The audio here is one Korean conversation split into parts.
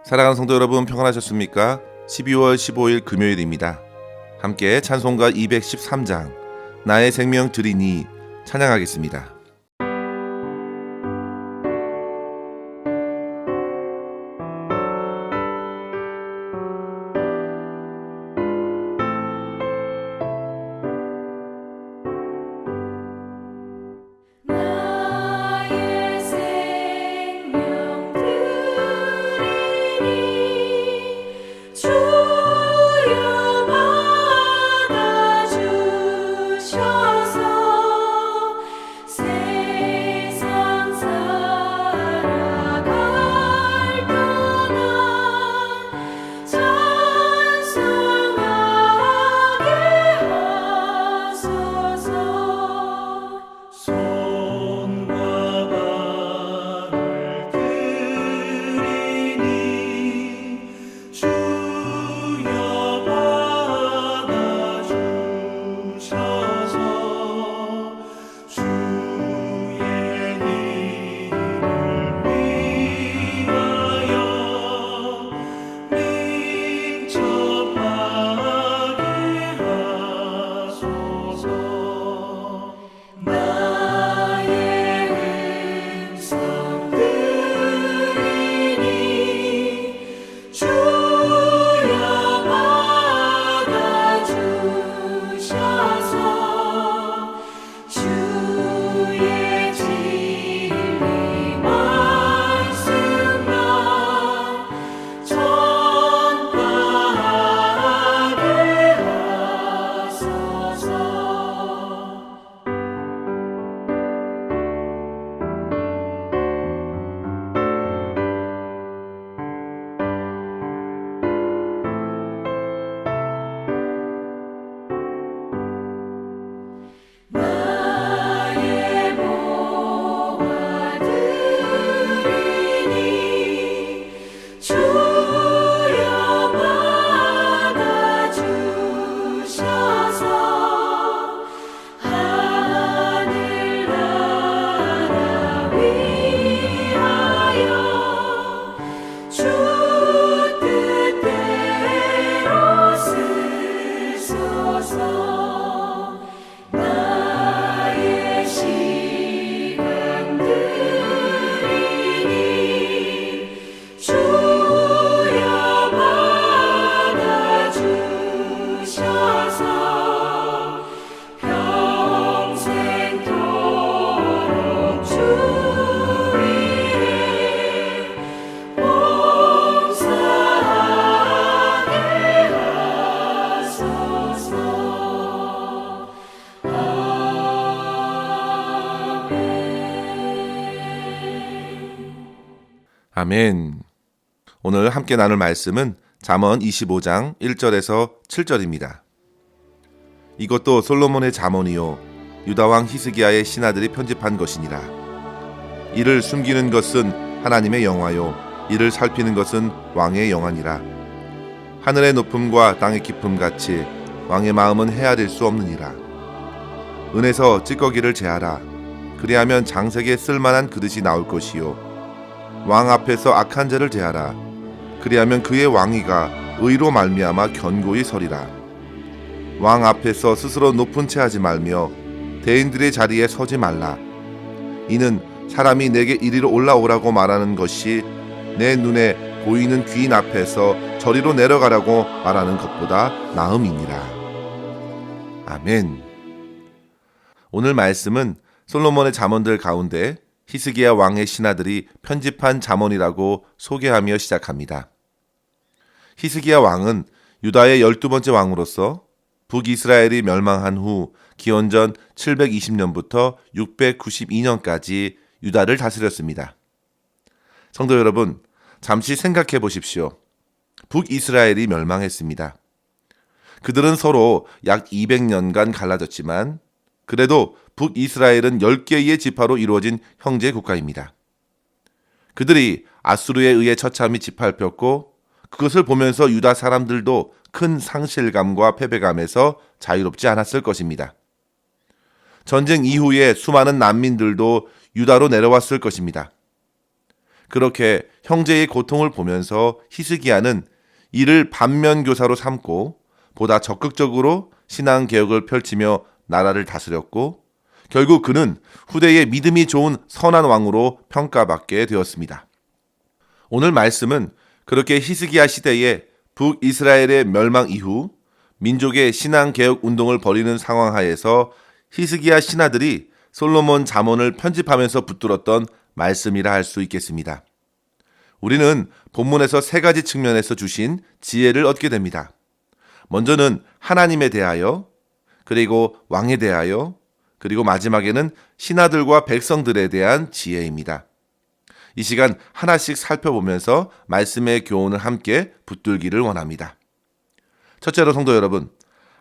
사랑하는 성도 여러분, 평안하셨습니까? 12월 15일 금요일입니다. 함께 찬송가 213장 나의 생명 드리니 찬양하겠습니다. 아멘. 오늘 함께 나눌 말씀은 잠언 25장 1절에서 7절입니다. 이것도 솔로몬의 잠언이요 유다왕 히스기야의 신하들이 편집한 것이니라. 이를 숨기는 것은 하나님의 영화요 이를 살피는 것은 왕의 영화니라. 하늘의 높음과 땅의 깊음 같이 왕의 마음은 헤아릴 수 없느니라. 은에서 찌꺼기를 제하라. 그리하면 장색에 쓸만한 그릇이 나올 것이요 왕 앞에서 악한 자를 제하라. 그리하면 그의 왕위가 의로 말미암아 견고히 서리라. 왕 앞에서 스스로 높은 채 하지 말며 대인들의 자리에 서지 말라. 이는 사람이 내게 이리로 올라오라고 말하는 것이 내 눈에 보이는 귀인 앞에서 저리로 내려가라고 말하는 것보다 나음이니라. 아멘. 오늘 말씀은 솔로몬의 잠언들 가운데 히스기야 왕의 신하들이 편집한 잠언이라고 소개하며 시작합니다. 히스기야 왕은 유다의 12번째 왕으로서 북이스라엘이 멸망한 후 기원전 720년부터 692년까지 유다를 다스렸습니다. 성도 여러분, 잠시 생각해 보십시오. 북이스라엘이 멸망했습니다. 그들은 서로 약 200년간 갈라졌지만 그래도 북이스라엘은 10개의 지파로 이루어진 형제 국가입니다. 그들이 아수르에 의해 처참히 짓밟혔고 그것을 보면서 유다 사람들도 큰 상실감과 패배감에서 자유롭지 않았을 것입니다. 전쟁 이후에 수많은 난민들도 유다로 내려왔을 것입니다. 그렇게 형제의 고통을 보면서 히스기야는 이를 반면교사로 삼고 보다 적극적으로 신앙개혁을 펼치며 나라를 다스렸고 결국 그는 후대의 믿음이 좋은 선한 왕으로 평가받게 되었습니다. 오늘 말씀은 그렇게 히스기야 시대에 북이스라엘의 멸망 이후 민족의 신앙개혁 운동을 벌이는 상황 하에서 히스기야 신하들이 솔로몬 잠언을 편집하면서 붙들었던 말씀이라 할 수 있겠습니다. 우리는 본문에서 세 가지 측면에서 주신 지혜를 얻게 됩니다. 먼저는 하나님에 대하여, 그리고 왕에 대하여, 그리고 마지막에는 신하들과 백성들에 대한 지혜입니다. 이 시간 하나씩 살펴보면서 말씀의 교훈을 함께 붙들기를 원합니다. 첫째로 성도 여러분,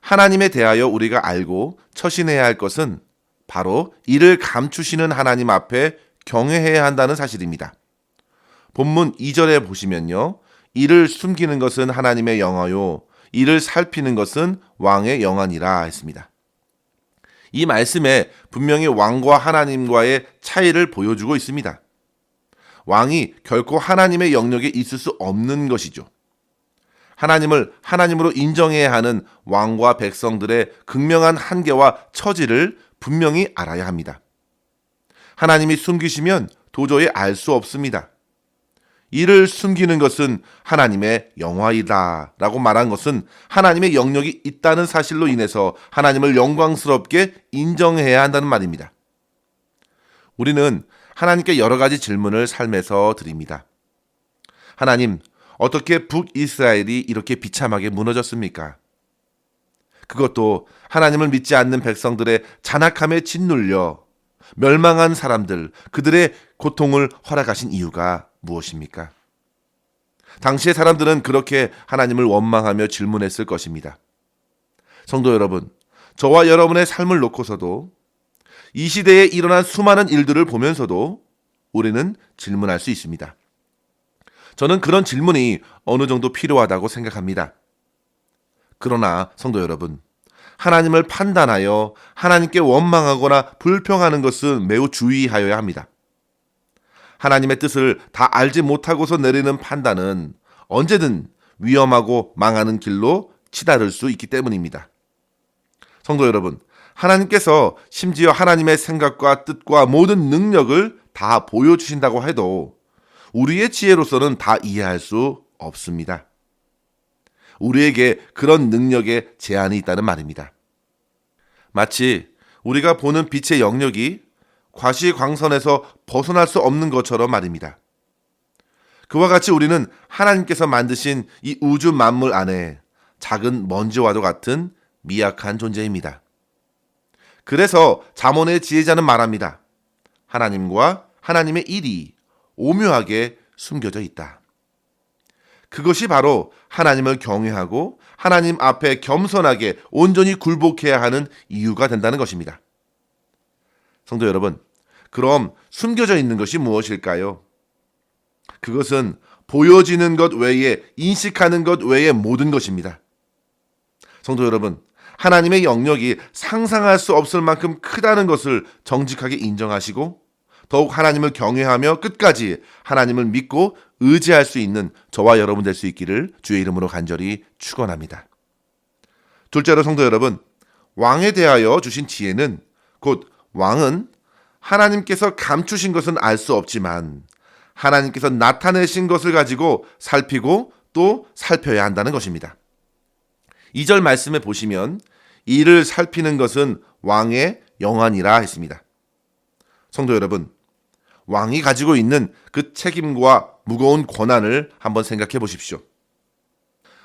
하나님에 대하여 우리가 알고 처신해야 할 것은 바로 이를 감추시는 하나님 앞에 경외해야 한다는 사실입니다. 본문 2절에 보시면요. 이를 숨기는 것은 하나님의 영화요, 이를 살피는 것은 왕의 영안이라 했습니다. 이 말씀에 분명히 왕과 하나님과의 차이를 보여주고 있습니다. 왕이 결코 하나님의 영역에 있을 수 없는 것이죠. 하나님을 하나님으로 인정해야 하는 왕과 백성들의 극명한 한계와 처지를 분명히 알아야 합니다. 하나님이 숨기시면 도저히 알 수 없습니다. 이를 숨기는 것은 하나님의 영화이다 라고 말한 것은 하나님의 영역이 있다는 사실로 인해서 하나님을 영광스럽게 인정해야 한다는 말입니다. 우리는 하나님께 여러 가지 질문을 삶에서 드립니다. 하나님, 어떻게 북이스라엘이 이렇게 비참하게 무너졌습니까? 그것도 하나님을 믿지 않는 백성들의 잔악함에 짓눌려 멸망한 사람들, 그들의 고통을 허락하신 이유가 무엇입니까? 당시의 사람들은 그렇게 하나님을 원망하며 질문했을 것입니다. 성도 여러분, 저와 여러분의 삶을 놓고서도 이 시대에 일어난 수많은 일들을 보면서도 우리는 질문할 수 있습니다. 저는 그런 질문이 어느 정도 필요하다고 생각합니다. 그러나 성도 여러분, 하나님을 판단하여 하나님께 원망하거나 불평하는 것은 매우 주의하여야 합니다. 하나님의 뜻을 다 알지 못하고서 내리는 판단은 언제든 위험하고 망하는 길로 치달을 수 있기 때문입니다. 성도 여러분, 하나님께서 심지어 하나님의 생각과 뜻과 모든 능력을 다 보여주신다고 해도 우리의 지혜로서는 다 이해할 수 없습니다. 우리에게 그런 능력에 제한이 있다는 말입니다. 마치 우리가 보는 빛의 영역이 과시광선에서 벗어날 수 없는 것처럼 말입니다. 그와 같이 우리는 하나님께서 만드신 이 우주 만물 안에 작은 먼지와도 같은 미약한 존재입니다. 그래서 잠언의 지혜자는 말합니다. 하나님과 하나님의 일이 오묘하게 숨겨져 있다. 그것이 바로 하나님을 경외하고 하나님 앞에 겸손하게 온전히 굴복해야 하는 이유가 된다는 것입니다. 성도 여러분, 그럼 숨겨져 있는 것이 무엇일까요? 그것은 보여지는 것 외에, 인식하는 것 외에 모든 것입니다. 성도 여러분, 하나님의 영역이 상상할 수 없을 만큼 크다는 것을 정직하게 인정하시고 더욱 하나님을 경외하며 끝까지 하나님을 믿고 의지할 수 있는 저와 여러분 될 수 있기를 주의 이름으로 간절히 축원합니다. 둘째로 성도 여러분, 왕에 대하여 주신 지혜는 곧 왕은 하나님께서 감추신 것은 알 수 없지만 하나님께서 나타내신 것을 가지고 살피고 또 살펴야 한다는 것입니다. 2절 말씀에 보시면 이를 살피는 것은 왕의 영안이라 했습니다. 성도 여러분, 왕이 가지고 있는 그 책임과 무거운 권한을 한번 생각해 보십시오.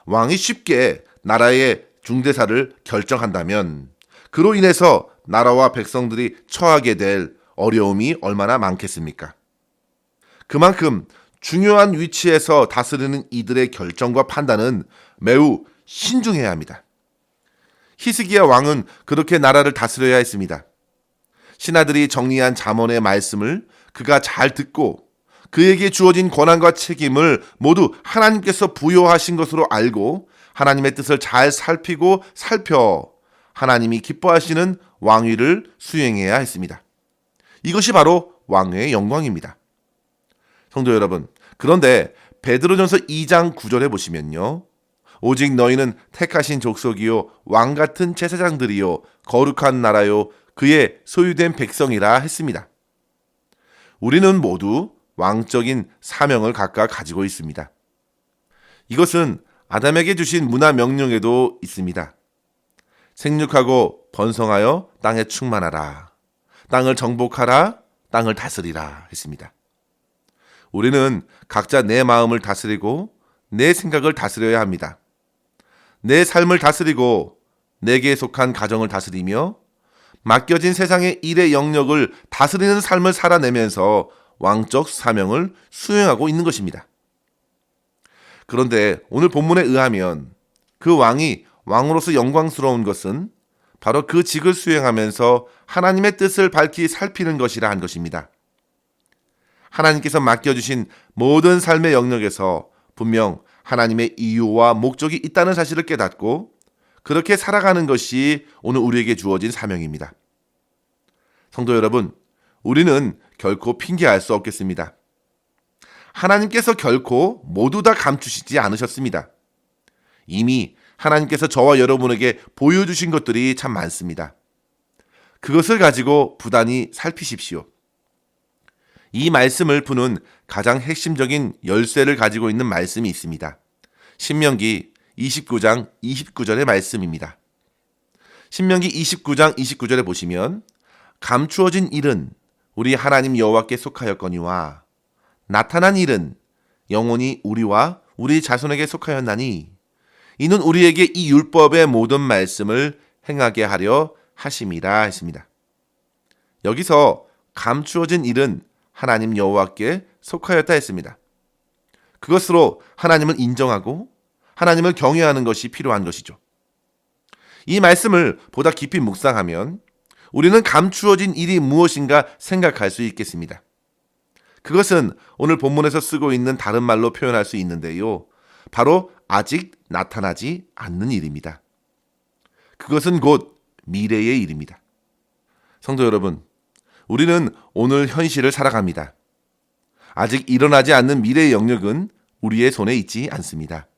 왕이 쉽게 나라의 중대사를 결정한다면 그로 인해서 나라와 백성들이 처하게 될 어려움이 얼마나 많겠습니까? 그만큼 중요한 위치에서 다스리는 이들의 결정과 판단은 매우 신중해야 합니다. 히스기야 왕은 그렇게 나라를 다스려야 했습니다. 신하들이 정리한 잠언의 말씀을 그가 잘 듣고 그에게 주어진 권한과 책임을 모두 하나님께서 부여하신 것으로 알고 하나님의 뜻을 잘 살피고 살펴 하나님이 기뻐하시는 왕위를 수행해야 했습니다. 이것이 바로 왕의 영광입니다. 성도 여러분, 그런데 베드로전서 2장 9절에 보시면요. 오직 너희는 택하신 족속이요 왕 같은 제사장들이요 거룩한 나라요 그의 소유된 백성이라 했습니다. 우리는 모두 왕적인 사명을 각각 가지고 있습니다. 이것은 아담에게 주신 문화 명령에도 있습니다. 생육하고 번성하여 땅에 충만하라. 땅을 정복하라. 땅을 다스리라 했습니다. 우리는 각자 내 마음을 다스리고 내 생각을 다스려야 합니다. 내 삶을 다스리고 내게 속한 가정을 다스리며 맡겨진 세상의 일의 영역을 다스리는 삶을 살아내면서 왕적 사명을 수행하고 있는 것입니다. 그런데 오늘 본문에 의하면 그 왕이 왕으로서 영광스러운 것은 바로 그 직을 수행하면서 하나님의 뜻을 밝히 살피는 것이라 한 것입니다. 하나님께서 맡겨주신 모든 삶의 영역에서 분명 하나님의 이유와 목적이 있다는 사실을 깨닫고 그렇게 살아가는 것이 오늘 우리에게 주어진 사명입니다. 성도 여러분, 우리는 결코 핑계할 수 없겠습니다. 하나님께서 결코 모두 다 감추시지 않으셨습니다. 이미 하나님께서 저와 여러분에게 보여주신 것들이 참 많습니다. 그것을 가지고 부단히 살피십시오. 이 말씀을 푸는 가장 핵심적인 열쇠를 가지고 있는 말씀이 있습니다. 신명기 29장 29절의 말씀입니다. 신명기 29장 29절에 보시면 감추어진 일은 우리 하나님 여호와께 속하였거니와 나타난 일은 영원히 우리와 우리 자손에게 속하였나니 이는 우리에게 이 율법의 모든 말씀을 행하게 하려 하심이라 했습니다. 여기서 감추어진 일은 하나님 여호와께 속하였다 했습니다. 그것으로 하나님을 인정하고 하나님을 경외하는 것이 필요한 것이죠. 이 말씀을 보다 깊이 묵상하면 우리는 감추어진 일이 무엇인가 생각할 수 있겠습니다. 그것은 오늘 본문에서 쓰고 있는 다른 말로 표현할 수 있는데요. 바로 아직 나타나지 않는 일입니다. 그것은 곧 미래의 일입니다. 성도 여러분, 우리는 오늘 현실을 살아갑니다. 아직 일어나지 않는 미래의 영역은 우리의 손에 있지 않습니다.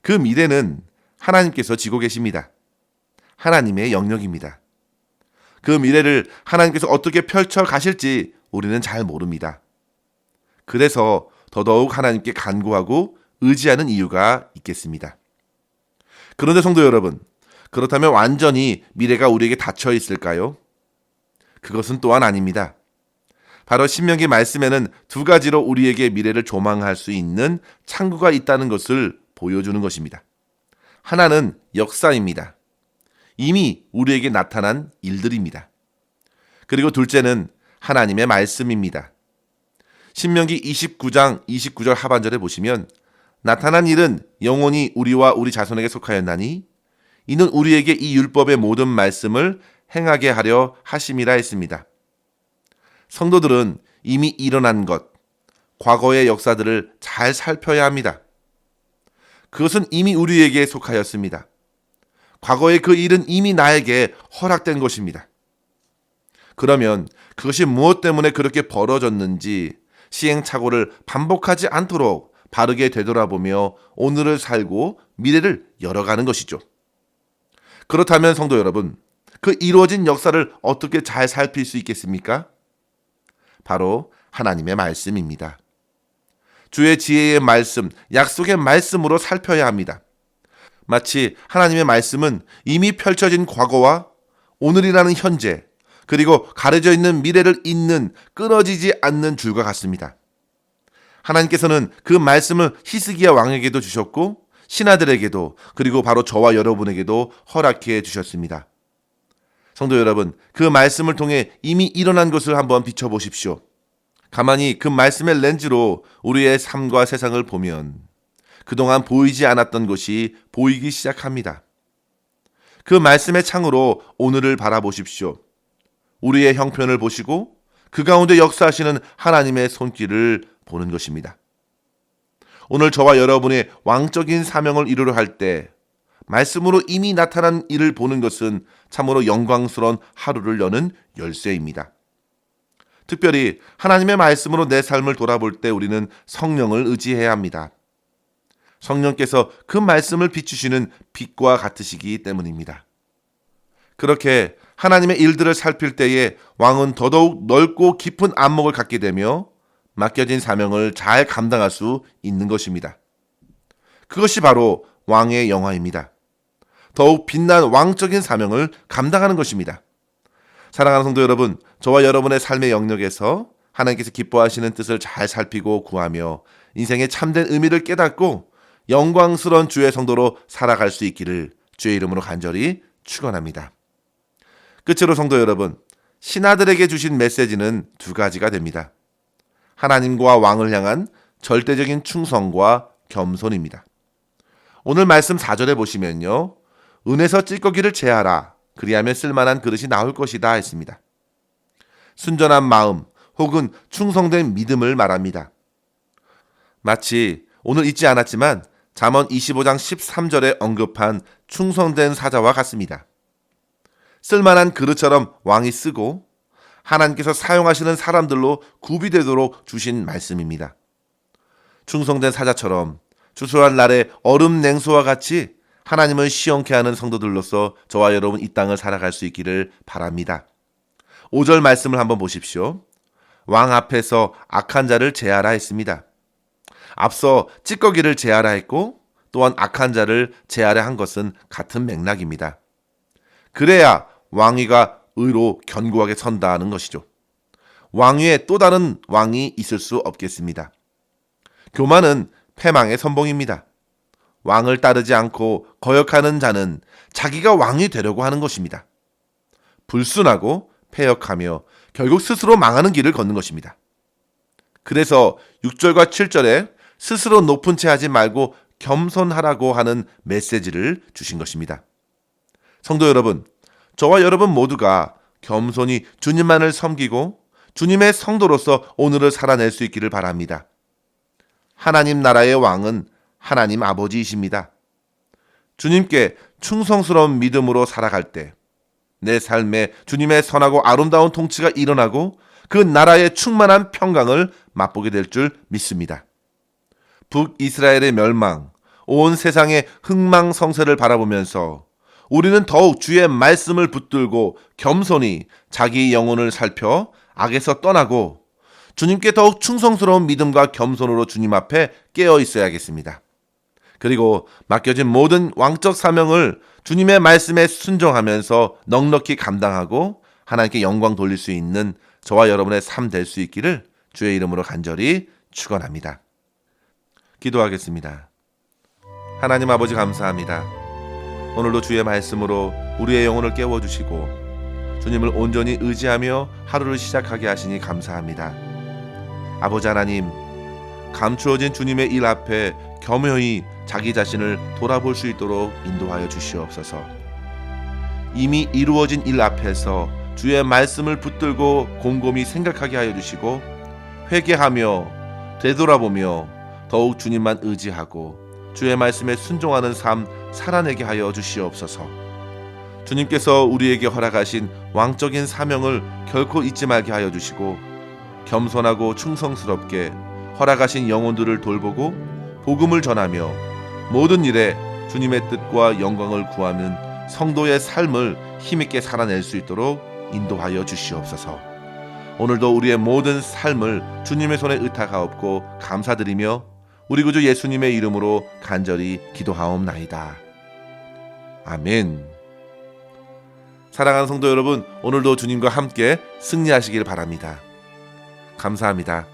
그 미래는 하나님께서 지고 계십니다. 하나님의 영역입니다. 그 미래를 하나님께서 어떻게 펼쳐 가실지 우리는 잘 모릅니다. 그래서 더더욱 하나님께 간구하고 의지하는 이유가 있겠습니다. 그런데 성도 여러분, 그렇다면 완전히 미래가 우리에게 닫혀 있을까요? 그것은 또한 아닙니다. 바로 신명기 말씀에는 두 가지로 우리에게 미래를 조망할 수 있는 창구가 있다는 것을 보여주는 것입니다. 하나는 역사입니다. 이미 우리에게 나타난 일들입니다. 그리고 둘째는 하나님의 말씀입니다. 신명기 29장 29절 하반절에 보시면 나타난 일은 영원히 우리와 우리 자손에게 속하였나니 이는 우리에게 이 율법의 모든 말씀을 행하게 하려 하심이라 했습니다. 성도들은 이미 일어난 것, 과거의 역사들을 잘 살펴야 합니다. 그것은 이미 우리에게 속하였습니다. 과거의 그 일은 이미 나에게 허락된 것입니다. 그러면 그것이 무엇 때문에 그렇게 벌어졌는지 시행착오를 반복하지 않도록 바르게 되돌아보며 오늘을 살고 미래를 열어가는 것이죠. 그렇다면 성도 여러분, 그 이루어진 역사를 어떻게 잘 살필 수 있겠습니까? 바로 하나님의 말씀입니다. 주의 지혜의 말씀, 약속의 말씀으로 살펴야 합니다. 마치 하나님의 말씀은 이미 펼쳐진 과거와 오늘이라는 현재, 그리고 가려져 있는 미래를 잇는 끊어지지 않는 줄과 같습니다. 하나님께서는 그 말씀을 히스기야 왕에게도 주셨고 신하들에게도 그리고 바로 저와 여러분에게도 허락해 주셨습니다. 성도 여러분, 그 말씀을 통해 이미 일어난 것을 한번 비춰보십시오. 가만히 그 말씀의 렌즈로 우리의 삶과 세상을 보면 그동안 보이지 않았던 것이 보이기 시작합니다. 그 말씀의 창으로 오늘을 바라보십시오. 우리의 형편을 보시고 그 가운데 역사하시는 하나님의 손길을 보는 것입니다. 오늘 저와 여러분의 왕적인 사명을 이루려 할 때 말씀으로 이미 나타난 일을 보는 것은 참으로 영광스러운 하루를 여는 열쇠입니다. 특별히 하나님의 말씀으로 내 삶을 돌아볼 때 우리는 성령을 의지해야 합니다. 성령께서 그 말씀을 비추시는 빛과 같으시기 때문입니다. 그렇게 하나님의 일들을 살필 때에 왕은 더더욱 넓고 깊은 안목을 갖게 되며 맡겨진 사명을 잘 감당할 수 있는 것입니다. 그것이 바로 왕의 영화입니다. 더욱 빛난 왕적인 사명을 감당하는 것입니다. 사랑하는 성도 여러분, 저와 여러분의 삶의 영역에서 하나님께서 기뻐하시는 뜻을 잘 살피고 구하며 인생의 참된 의미를 깨닫고 영광스러운 주의 성도로 살아갈 수 있기를 주의 이름으로 간절히 축원합니다. 끝으로 성도 여러분, 신하들에게 주신 메시지는 두 가지가 됩니다. 하나님과 왕을 향한 절대적인 충성과 겸손입니다. 오늘 말씀 4절에 보시면요, 은에서 찌꺼기를 제하라, 그리하면 쓸만한 그릇이 나올 것이다 했습니다. 순전한 마음 혹은 충성된 믿음을 말합니다. 마치 오늘 읽지 않았지만 잠언 25장 13절에 언급한 충성된 사자와 같습니다. 쓸만한 그릇처럼 왕이 쓰고 하나님께서 사용하시는 사람들로 구비되도록 주신 말씀입니다. 충성된 사자처럼 추수할 날에 얼음 냉소와 같이 하나님을 시원케 하는 성도들로서 저와 여러분 이 땅을 살아갈 수 있기를 바랍니다. 5절 말씀을 한번 보십시오. 왕 앞에서 악한 자를 제하라 했습니다. 앞서 찌꺼기를 제하라 했고 또한 악한 자를 제하라 한 것은 같은 맥락입니다. 그래야 왕위가 의로 견고하게 선다는 것이죠. 왕위에 또 다른 왕이 있을 수 없겠습니다. 교만은 패망의 선봉입니다. 왕을 따르지 않고 거역하는 자는 자기가 왕이 되려고 하는 것입니다. 불순하고 패역하며 결국 스스로 망하는 길을 걷는 것입니다. 그래서 6절과 7절에 스스로 높은 채 하지 말고 겸손하라고 하는 메시지를 주신 것입니다. 성도 여러분, 저와 여러분 모두가 겸손히 주님만을 섬기고 주님의 성도로서 오늘을 살아낼 수 있기를 바랍니다. 하나님 나라의 왕은 하나님 아버지이십니다. 주님께 충성스러운 믿음으로 살아갈 때 내 삶에 주님의 선하고 아름다운 통치가 일어나고 그 나라의 충만한 평강을 맛보게 될 줄 믿습니다. 북이스라엘의 멸망, 온 세상의 흥망성쇠를 바라보면서 우리는 더욱 주의 말씀을 붙들고 겸손히 자기 영혼을 살펴 악에서 떠나고 주님께 더욱 충성스러운 믿음과 겸손으로 주님 앞에 깨어 있어야겠습니다. 그리고 맡겨진 모든 왕적 사명을 주님의 말씀에 순종하면서 넉넉히 감당하고 하나님께 영광 돌릴 수 있는 저와 여러분의 삶 될 수 있기를 주의 이름으로 간절히 축원합니다. 기도하겠습니다. 하나님 아버지 감사합니다. 오늘도 주의 말씀으로 우리의 영혼을 깨워주시고 주님을 온전히 의지하며 하루를 시작하게 하시니 감사합니다. 아버지 하나님, 감추어진 주님의 일 앞에 겸허히 자기 자신을 돌아볼 수 있도록 인도하여 주시옵소서. 이미 이루어진 일 앞에서 주의 말씀을 붙들고 곰곰이 생각하게 하여 주시고 회개하며 되돌아보며 더욱 주님만 의지하고 주의 말씀에 순종하는 삶 살아내게 하여 주시옵소서. 주님께서 우리에게 허락하신 왕적인 사명을 결코 잊지 말게 하여 주시고 겸손하고 충성스럽게 허락하신 영혼들을 돌보고 복음을 전하며 모든 일에 주님의 뜻과 영광을 구하는 성도의 삶을 힘있게 살아낼 수 있도록 인도하여 주시옵소서. 오늘도 우리의 모든 삶을 주님의 손에 의탁하옵고 감사드리며 우리 구주 예수님의 이름으로 간절히 기도하옵나이다. 아멘. 사랑하는 성도 여러분, 오늘도 주님과 함께 승리하시길 바랍니다. 감사합니다.